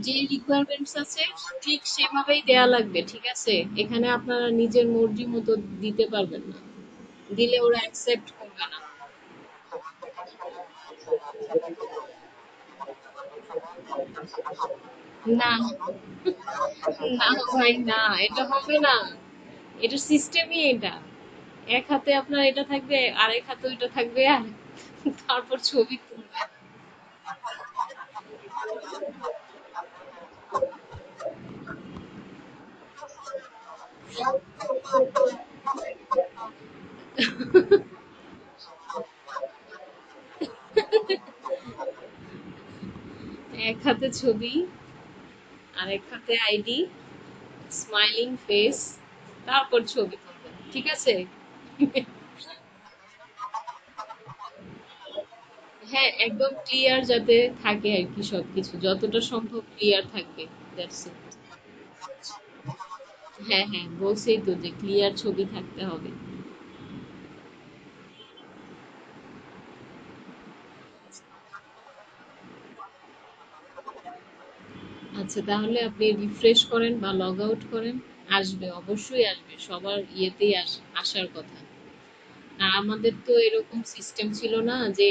যে রিকোয়ারমেন্টস আছে ঠিক সেভাবেই দেয়া লাগবে, ঠিক আছে? এখানে আপনারা নিজের মর্জি মতো দিতে পারবেন না, দিলে ওরা অ্যাকসেপ্ট করবে না। না না ভাই না, এটা হবে না, এটা সিস্টেমই এটা। এক হাতে আপনার এটা থাকবে, আরেক হাতে ওইটা থাকবে, আর তারপর ছবি তুলবে। এক হাতে ছবি, আরেক হাতে আইডি, স্মাইলিং ফেস, তারপর ছবি তুলবেন, ঠিক আছে? হ্যাঁ একদম ক্লিয়ার যাতে থাকে আর কি, সবকিছু যতটা সম্ভব ক্লিয়ার থাকবে, দ্যাটস ইট। হ্যাঁ হ্যাঁ, বলছেই তো যে ক্লিয়ার ছবি থাকতে হবে। আচ্ছা তাহলে আপনি রিফ্রেশ করেন বা লগ আউট করেন, আসবে, অবশ্যই আসবে, সবার ইয়েতেই আসার কথা। আর আমাদের তো এরকম সিস্টেম ছিল না যে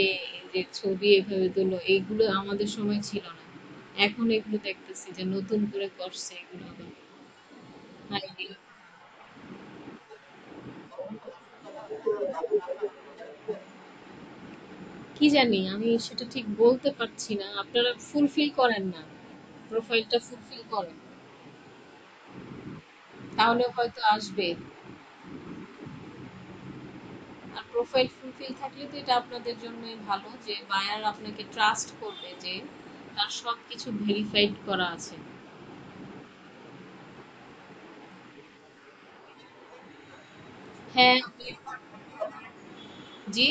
যে ছবি এভাবে তুলো, এইগুলো আমাদের সময় ছিল না। এখন এগুলো দেখতেছি যে নতুন করে করছে এগুলো আবার। ID কি জানি, আমি সেটা ঠিক বলতে পারছি না, আপনারা ফুলফিল করেন না, প্রোফাইলটা ফুলফিল করেন, তাহলে হয়তো আসবে। আর প্রোফাইল ফুলফিল থাকলে তো এটা আপনাদের জন্যই ভালো, যে বায়ার আপনাকে ট্রাস্ট করবে যে তার সবকিছু ভেরিফাইড করা আছে। হ্যাঁ জি,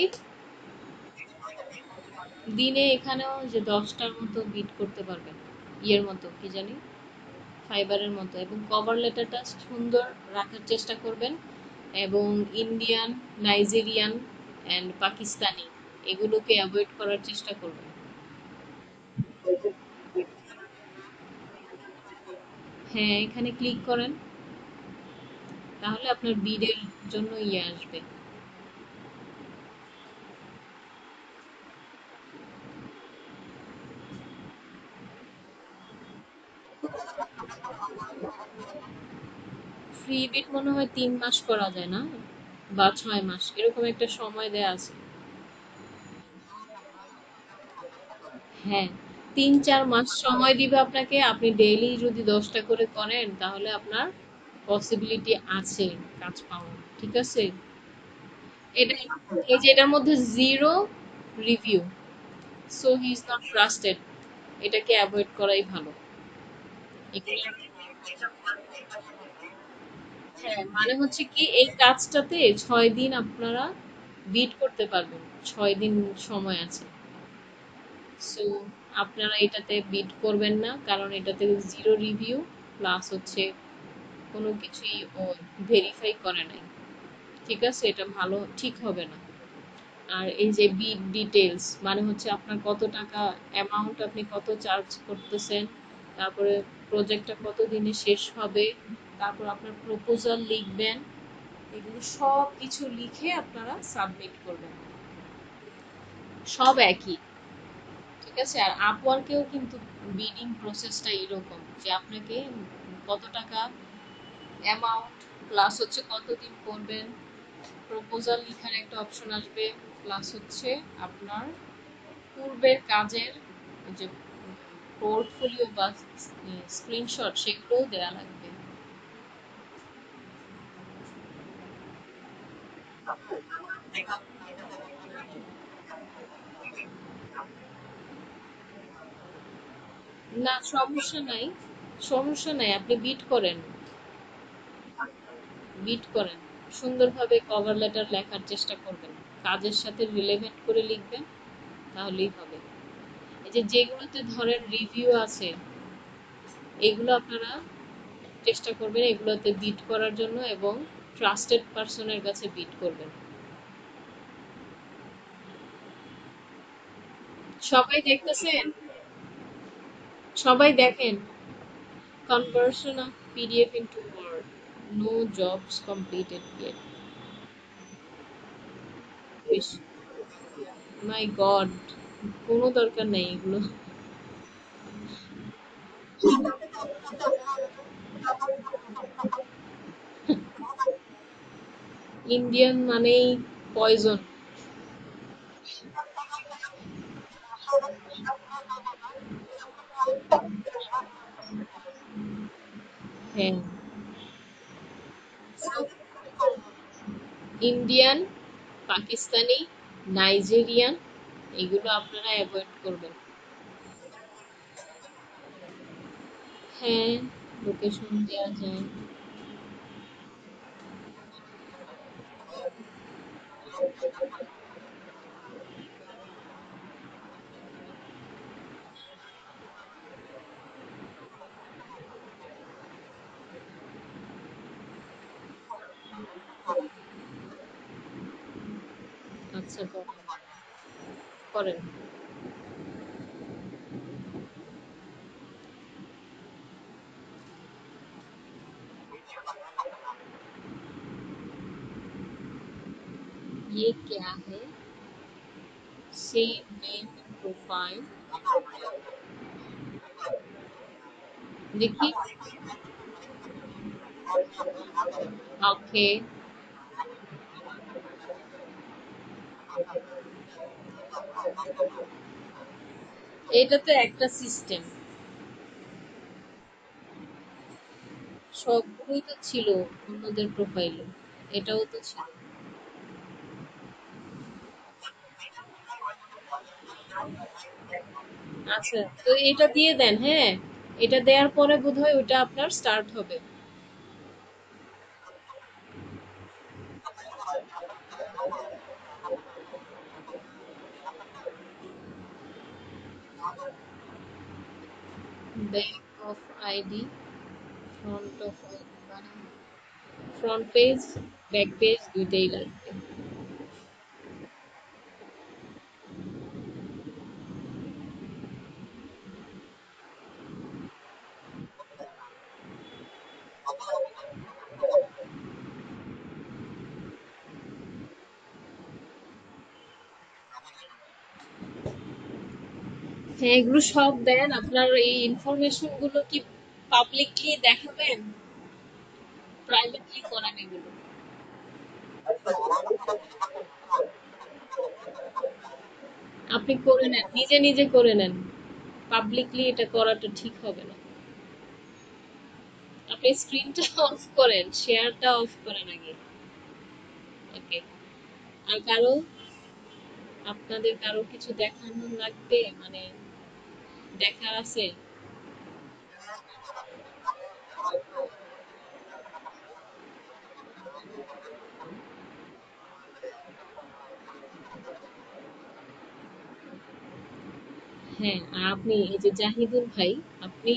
দিনে এখানেও যে 10টার মতো বিট করতে পারবেন, ইয়ের মতো কি জানি, ফাইবারের মতো, এবং কভার লেটারটা সুন্দর রাখার চেষ্টা করবেন, এবং ইন্ডিয়ান, নাইজেরিয়ান অ্যান্ড পাকিস্তানি এগুলোকে অ্যাভয়েড করার চেষ্টা করবেন। হ্যাঁ এখানে ক্লিক করেন, তাহলে আপনার বিডের জন্য ইয়ে আসবে। ফ্রি বিড মনে হয় 3 মাস করা যায় না, বা 6 মাস, এরকম একটা সময় দেয়া আছে। হ্যাঁ 3-4 মাস সময় দিবে আপনাকে, আপনি ডেইলি যদি 10টা করে করেন তাহলে আপনার পসিবিলিটি আছে কাজ পাওয়ার, ঠিক আছে? এটা, এই যে এটার মধ্যে zero review, so he is not trusted, এটাকে অ্যাভয়েড করাই ভালো। এগুলো, হ্যাঁ মানে হচ্ছে কি এই কাজটাতে 6 দিন আপনারা বিট করতে পারবেন, 6 দিন সময় আছে। সো আপনারা এটাতে বিট করবেন না, কারণ এটাতে জিরো রিভিউ, প্লাস হচ্ছে কোনো কিছুই ও ভেরিফাই করে নাই, ঠিক আছে? এটা ভালো ঠিক হবে না। আর এই যে বিড ডিটেলস মানে হচ্ছে আপনার কত টাকা অ্যামাউন্ট, আপনি কত চার্জ করতেছেন, তারপরে প্রজেক্টটা কত দিনে শেষ হবে, তারপর আপনার প্রপোজাল লিখবেন, এগুলো সব কিছু লিখে আপনারা সাবমিট করবেন। সব একই, ঠিক আছে? আর আপওয়ার্কেও কিন্তু বিডিং প্রসেসটা এরকম যে আপনাকে কত টাকা অ্যামাউন্ট প্লাস হচ্ছে কতদিন করবেন, প্রপোজাল লেখার একটা অপশন আসবে, প্লাস হচ্ছে আপনার পূর্বের কাজের যে পোর্টফোলিও বা স্ক্রিনশট সেগুলোও দেয়া লাগবে। না, সমস্যা নাই, সমস্যা নাই, আপনি বিট করেন, বিট করেন, সুন্দরভাবে কভার লেটার লেখার চেষ্টা করবেন, কাজের সাথে রিলেভেন্ট করে লিখবেন, তাহলেই হবে। এই যে যেগুলোতে ধরেন রিভিউ আছে, এগুলো আপনারা চেষ্টা করবেন এগুলোতে বিট করার জন্য এবং ট্রাস্টেড পারসনের কাছে বিট করবেন। সবাই দেখতেছেন? সবাই দেখেন। Conversion of PDF into Word. No jobs completed yet. Is, my god, কোনো দরকার নেই এগুলো। ইন্ডিয়ান মানেই পয়জন। হ্যাঁ, ইন্ডিয়ান, পাকিস্তানি, নাইজেরিয়ান, এগুলো আপনারা অ্যাভয়েড করবেন। হ্যাঁ, লোকেশন দেওয়া যায়। আচ্ছা, করেন, করেন। ये क्या है? Save name profile. দেখি। ওকে। এটা তো একটা সিস্টেম, সবগুলোই তো ছিল অন্যদের প্রোফাইলে, এটাও তো ছিল। আচ্ছা, তো এটা দিয়ে দেন, হ্যাঁ, এটা দেওয়ার পরে বোধহয় ওটা আপনার স্টার্ট হবে। Back of ID, front of ID মানে ফ্রন্ট পেজ, ব্যাক পেজ দুইটাই লাগবে। হ্যাঁ, এগুলো সব দেন। আপনার এই ইনফরমেশন গুলো কি পাবলিকলি দেখাবেন, প্রাইভেটলি করেন এগুলো? আপনি করে নেন, নিজে নিজে করে নেন, পাবলিকলি এটা করাটা ঠিক হবে না। আপনি স্ক্রিনটা অফ করেন, শেয়ারটা অফ করেন আগে। ওকে। আর কারো, আপনাদের কারো কিছু দেখানো লাগবে মানে দেখার আছে? হ্যাঁ, আর আপনি এই যে জাহিদুল ভাই, আপনি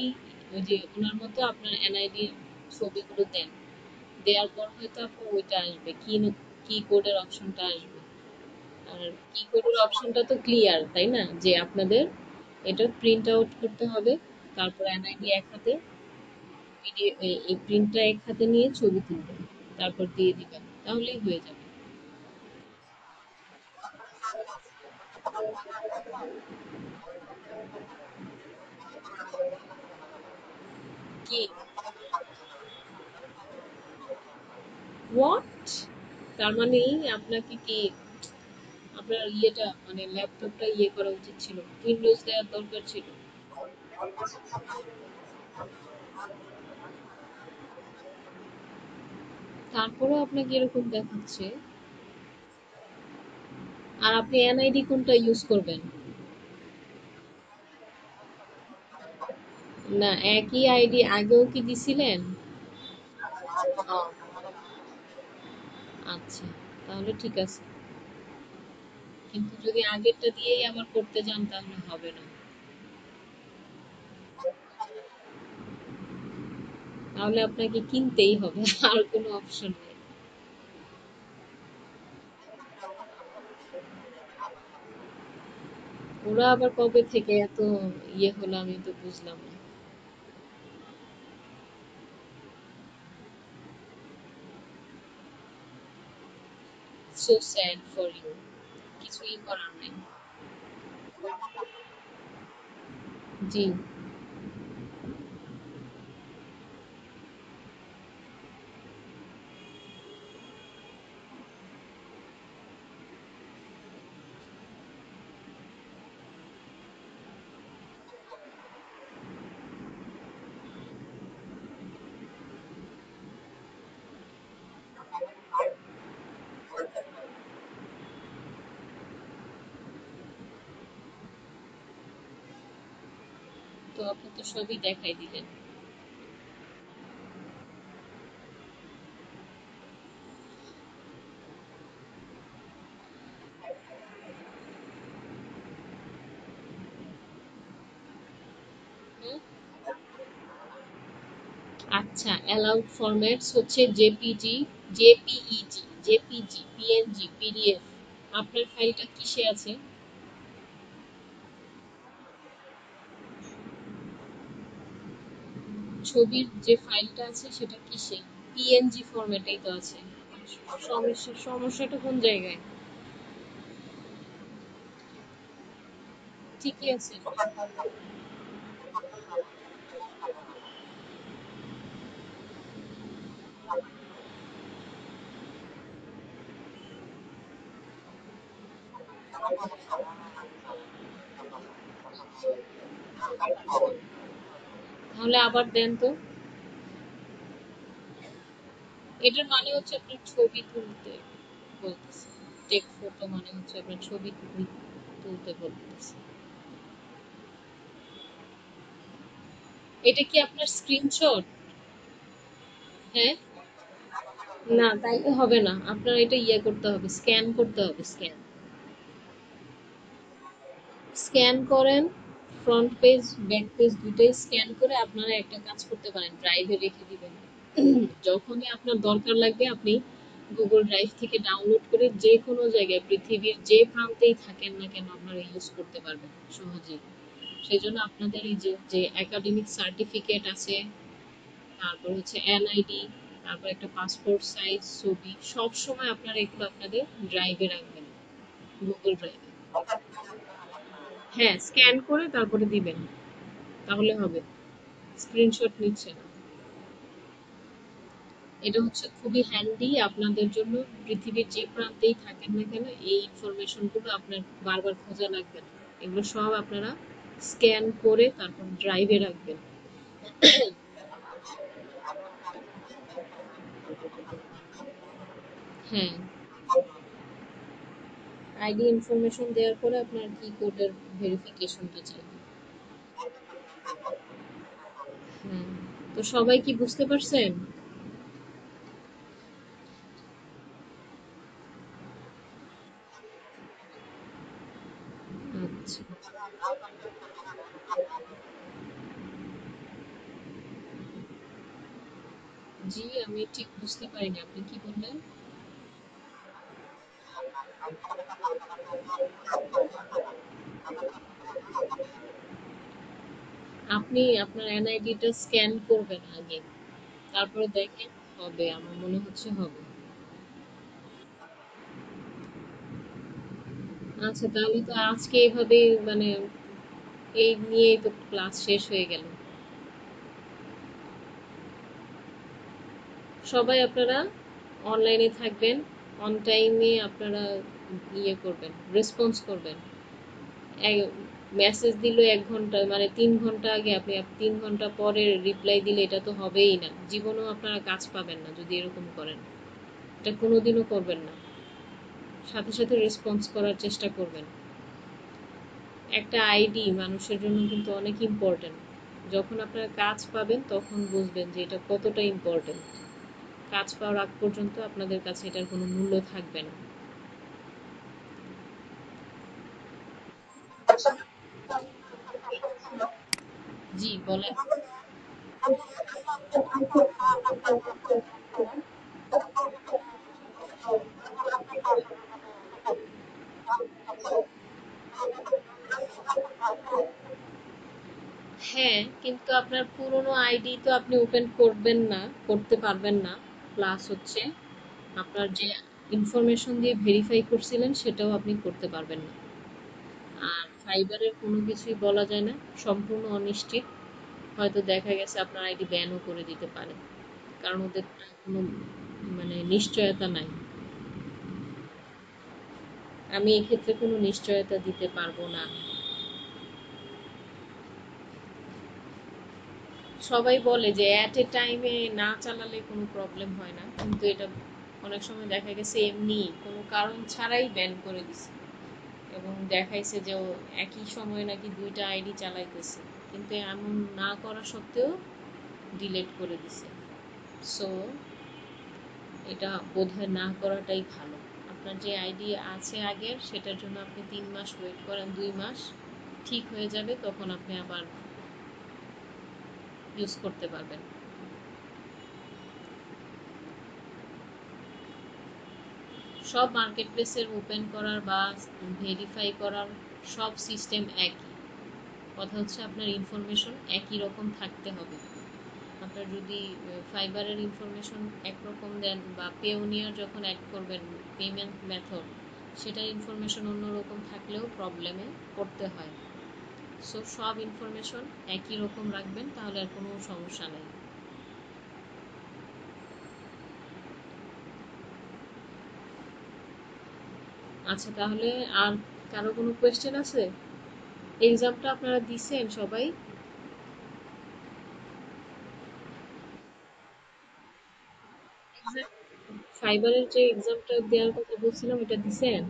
ওই যে ওনার মতো আপনার এনআইডি ছবিগুলো দেন, দেওয়ার পর হয়তো আপনার ওইটা আসবে, কি কি কোডের অপশনটা আসবে, আর কিবোর্ডের অপশনটা তো ক্লিয়ার, তাই না? যে আপনাদের এটা প্রিন্ট আউট করতে হবে, তারপর এনআইডি এক হাতে, এই প্রিন্টটা এক হাতে নিয়ে ছবি তুলবেন, তারপর দিয়ে দিবেন, তাহলেই হয়ে যাবে। কি? হোয়াট? তার মানে আপনাকে কি আপনার ইয়েটা মানে ল্যাপটপটা ইয়ে করা উচিত ছিল, উইন্ডোজ দেওয়ার দরকার ছিল। তারপরেও আপনাকে এরকম দেখাচ্ছে। আর আপনি এনআইডি কোনটা ইউজ করবেন? না, একই আইডি আগেও কি দিছিলেন? আচ্ছা, তাহলে ঠিক আছে। কিন্তু যদি আগেরটা দিয়েই আবার করতে যান তাহলে হবে না। তাহলে আপনাকে কিনতেই হবে, আর কোনো অপশন নেই। ওরা আবার কবে থেকে এত ইয়ে হলো আমি তো বুঝলাম না। So sad for you. কিছুই করার নেই। জি। তো আপনি তো সবই দেখাই দিলেন। হুম? আচ্ছা, অ্যালাউড ফরম্যাটস হচ্ছে JPG, JPEG, JPG, PNG, PDF. আপনার ফাইলটা কিসে আছে? ছবির যে ফাইলটা আছে সেটা কিসে? পিএনজি ফরম্যাটেই তো আছে। সমস্যাটা কোন জায়গায়? ঠিকই আছে। তাহলে আবার দেন তো। এটার মানে হচ্ছে আপনার ছবি তুলতে বলতেছে। টেক ফটো মানে হচ্ছে আপনার ছবি তুলতে বলতেছে। এটা কি আপনার স্ক্রিনশট? হ্যাঁ। না, তাইলে হবে না, আপনার এটা ইয়ে করতে হবে, স্ক্যান করতে হবে, স্ক্যান। স্ক্যান করেন, ফ্রন্ট পেজ ব্যাক পেজ দুইটাই স্ক্যান করে আপনারা একটা কাজ করতে পারেন, ড্রাইভে রেখে দিবেন। যখনই আপনার দরকার লাগবে আপনি গুগল ড্রাইভ থেকে ডাউনলোড করে যে কোনো জায়গায় পৃথিবীর যে প্রান্তেই থাকেন না কেন আপনারা ইউজ করতে পারবেন সহজেই। সেজন্য আপনাদের এই যে যে একাডেমিক সার্টিফিকেট আছে, তারপর হচ্ছে এনআইডি, তারপর একটা পাসপোর্ট সাইজ ছবি, সব সময় আপনারা এগুলো আপনাদের ড্রাইভে রাখবেন, গুগল ড্রাইভে। হ্যাঁ, স্ক্যান করে তারপরে দিবেন, তাহলে হবে। স্ক্রিনশট নিচ্ছে না। এটা হচ্ছে খুবই হ্যান্ডি আপনাদের জন্য। পৃথিবীর যে প্রান্তেই থাকেন না কেন এই ইনফরমেশন গুলো আপনার বারবার খোঁজা লাগবে না। এগুলো সব আপনারা স্ক্যান করে তারপর ড্রাইভে রাখবেন। হ্যাঁ, আইডি ইনফরমেশন দেওয়ার পরে আপনার কি কোডের ভেরিফিকেশনটা চাইবে। হ্যাঁ। তো সবাই কি বুঝতে পারছেন? আচ্ছা। জি, আমি ঠিক বুঝতে পারিনি, আপনি কি বললেন? আপনি আপনার এনআইডিটা স্ক্যান করবেন আগে, তারপরে দেখেন হবে, আমার মনে হচ্ছে হবে। আচ্ছা, তাহলে তো আজকে এইভাবে মানে এই নিয়েই তো ক্লাস শেষ হয়ে গেল। সবাই আপনারা অনলাইনে থাকবেন, অন টাইমে আপনারা করবেন, রেসপন্স করবেন। মেসেজ দিল 1 ঘন্টা মানে 3 ঘন্টা আগে, আপনি 3 ঘন্টা পরে রিপ্লাই দিলে এটা তো হবেই না, জীবনেও আপনারা কাজ পাবেন না যদি এরকম করেন। এটা কোনোদিনও করবেন না, সাথে সাথে রেসপন্স করার চেষ্টা করবেন। একটা আইডি মানুষের জন্য কিন্তু অনেক ইম্পর্টেন্ট। যখন আপনারা কাজ পাবেন তখন বুঝবেন যে এটা কতটা ইম্পর্টেন্ট। কাজ পাওয়ার আগ পর্যন্ত আপনাদের কাছে এটার কোনো মূল্য থাকবে না। জি বলেন। হ্যাঁ, কিন্তু আপনার পুরনো আইডি তো আপনি ওপেন করবেন না, করতে পারবেন না। প্লাস হচ্ছে আপনার যে ইনফরমেশন দিয়ে ভেরিফাই করছিলেন সেটাও আপনি করতে পারবেন না। আর ফাইবারের কোনো কিছুই বলা যায় না, সম্পূর্ণ অনিশ্চিত। হয়তো দেখা গেছে আপনার আইডি ব্যানও করে দিতে পারে, কারণ ওদের কোনো মানে নিশ্চয়তা নাই। আমি এক্ষেত্রে কোনো নিশ্চয়তা দিতে পারবো না। সবাই বলে যে অ্যাট এ টাইমে না চালালে কোনো প্রবলেম হয় না, কিন্তু এটা অনেক সময় দেখা গেছে এমনি কোনো কারণ ছাড়াই ব্যান করে দিছে, এবং দেখাইছে যে ও একই সময়ে নাকি 2টা আইডি চালাইতেছে, কিন্তু এমন না করা সত্ত্বেও ডিলিট করে দিছে। সো এটা বোধহয় না করাটাই ভালো। আপনার যে আইডি আছে আগের, সেটার জন্য আপনি 3 মাস ওয়েট করেন, 2 মাস ঠিক হয়ে যাবে, তখন আপনি আবার ইউজ করতে পারবেন। সব মার্কেট প্লেসের ওপেন করার বা ভেরিফাই করার সব সিস্টেম একই। কথা হচ্ছে আপনার ইনফরমেশন একই রকম থাকতে হবে। আপনার যদি ফাইবারের ইনফরমেশন একরকম দেন বা পেওনিয়ার যখন অ্যাড করবেন পেমেন্ট মেথড, সেটার ইনফরমেশন অন্যরকম থাকলেও প্রবলেমে পড়তে হয়। সো সব ইনফরমেশন একই রকম রাখবেন, তাহলে আর কোনো সমস্যা নেই। আচ্ছা, তাহলে আর কারো কোনো কোয়েশ্চেন আছে? এক্সামটা আপনারা দিছেন সবাই? ফাইবারের যে এক্সামটা দেওয়ার কথা বলছিলাম, এটা দিছেন?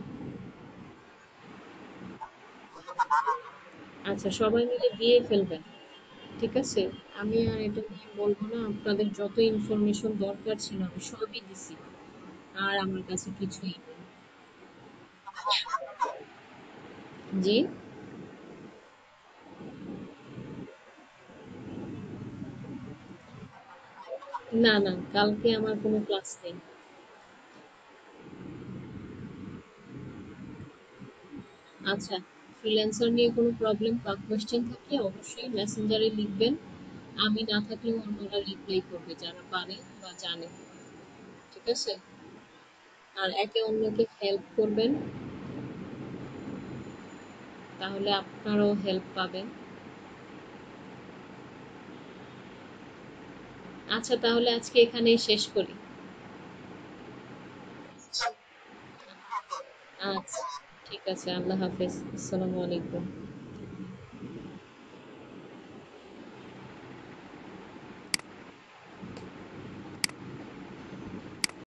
আচ্ছা, সবাই মিলে দিয়ে ফেলবেন। ঠিক আছে, আমি আর এটা নিয়ে বলবো না। আপনাদের যত ইনফরমেশন দরকার ছিল আমি সবই দিছি, আর আমার কাছে কিছুই নেই। জি। না না, কালকে আমার কোনো ক্লাস নেই। আচ্ছা, ফ্রিল্যান্সার নিয়ে কোনো প্রবলেম বা কোয়েশ্চেন থাকলে অবশ্যই মেসেঞ্জারে লিখবেন। আমি না থাকলেও অন্যরা রিপ্লাই করবে যারা পারে বা জানে। ঠিক আছে, আর একে অন্যকে হেল্প করবেন, তাহলে আপনারাও হেল্প পাবেন। আচ্ছা, তাহলে আজকে এখানেই শেষ করি। আচ্ছা, ঠিক আছে, আল্লাহ হাফেজ, আসসালামু আলাইকুম।